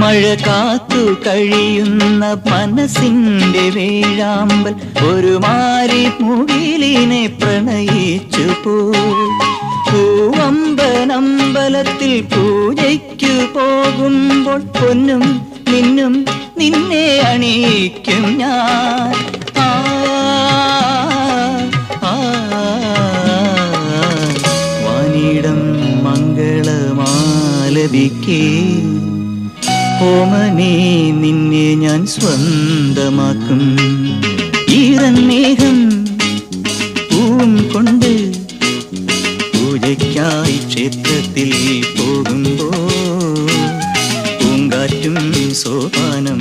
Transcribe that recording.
മഴ കാത്തു കഴിയുന്ന മനസ്സിന്റെ വേഴാമ്പൽ ഒരു മാരി മുകിലിനെ പ്രണയിച്ചു പോയി. പൂവമ്പനമ്പലത്തിൽ പൂജയ്ക്കു പോകുമ്പോൾ പൊന്നും നിന്നും നിന്നെ അണിയിക്കും ഞാൻ. വാനിടം മംഗളമാലപിക്കേ ഓമനേ നിന്നെ ഞാൻ സ്വന്തമാക്കും. ഈറന്നേഹം പൂവും കൊണ്ട് പൂജയ്ക്കായി ക്ഷേത്രത്തിൽ പോകുമ്പോൾ പൂങ്കാറ്റും സോപാനം